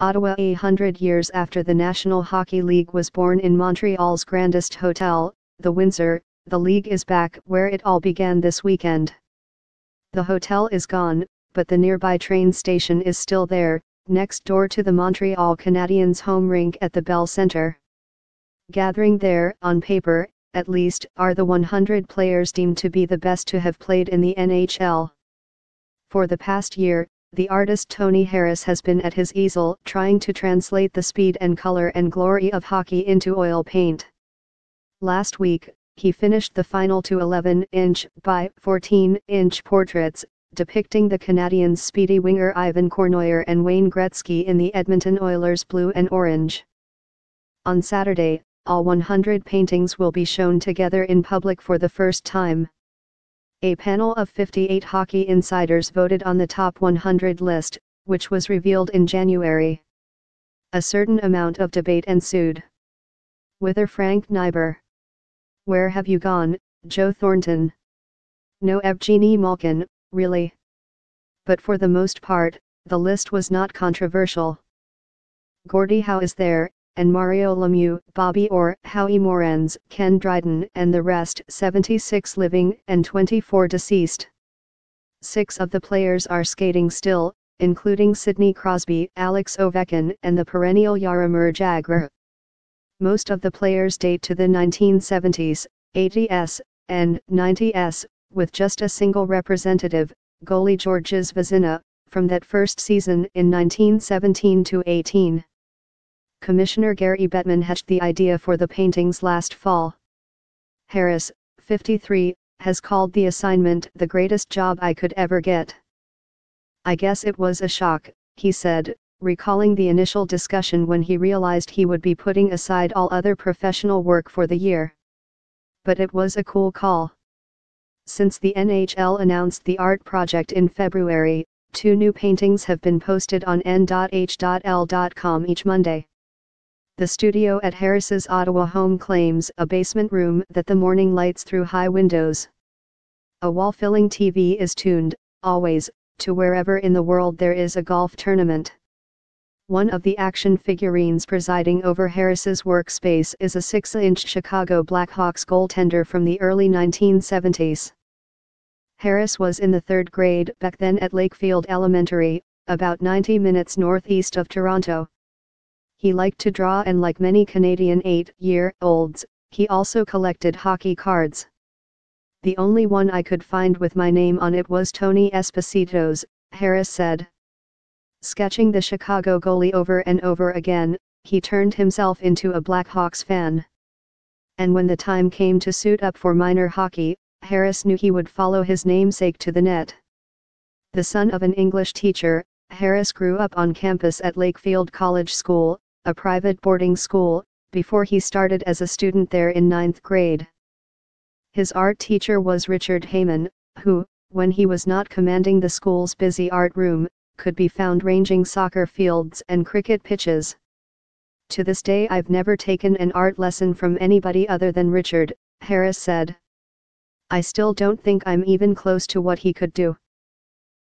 Ottawa. 100 years after the National Hockey League was born in Montreal's grandest hotel, the Windsor, the league is back where it all began this weekend. The hotel is gone, but the nearby train station is still there, next door to the Montreal Canadiens' home rink at the Bell Centre. Gathering there, on paper, at least, are the 100 players deemed to be the best to have played in the N.H.L. For the past year, the artist Tony Harris has been at his easel trying to translate the speed and color and glory of hockey into oil paint. Last week, he finished the final 2 11-inch by 14-inch portraits, depicting the Canadiens' speedy winger Ivan Cournoyer and Wayne Gretzky in the Edmonton Oilers' blue and orange. On Saturday, all 100 paintings will be shown together in public for the first time. A panel of 58 hockey insiders voted on the top 100 list, which was revealed in January. A certain amount of debate ensued. Whither Frank Niber? Where have you gone, Joe Thornton? No Evgeny Malkin, really? But for the most part, the list was not controversial. Gordie Howe is there, and Mario Lemieux, Bobby Orr, Howie Morenz, Ken Dryden and the rest, 76 living and 24 deceased. 6 of the players are skating still, including Sidney Crosby, Alex Ovechkin and the perennial Jaromir Jagr. Most of the players date to the 1970s, 80s, and 90s, with just a single representative, goalie Georges Vezina, from that first season in 1917-18. Commissioner Gary Bettman hatched the idea for the paintings last fall. Harris, 53, has called the assignment the greatest job I could ever get. I guess it was a shock, he said, recalling the initial discussion when he realized he would be putting aside all other professional work for the year. But it was a cool call. Since the N.H.L. announced the art project in February, 2 new paintings have been posted on N.H.L.com each Monday. The studio at Harris's Ottawa home claims a basement room that the morning lights through high windows. A wall-filling TV is tuned, always, to wherever in the world there is a golf tournament. One of the action figurines presiding over Harris's workspace is a 6-inch Chicago Blackhawks goaltender from the early 1970s. Harris was in the 3rd grade back then at Lakefield Elementary, about 90 minutes northeast of Toronto. He liked to draw, and like many Canadian 8-year-olds, he also collected hockey cards. The only one I could find with my name on it was Tony Esposito's, Harris said. Sketching the Chicago goalie over and over again, he turned himself into a Blackhawks fan. And when the time came to suit up for minor hockey, Harris knew he would follow his namesake to the net. The son of an English teacher, Harris grew up on campus at Lakefield College School, a private boarding school, before he started as a student there in 9th grade. His art teacher was Richard Heyman, who, when he was not commanding the school's busy art room, could be found ranging soccer fields and cricket pitches. To this day I've never taken an art lesson from anybody other than Richard, Harris said. I still don't think I'm even close to what he could do.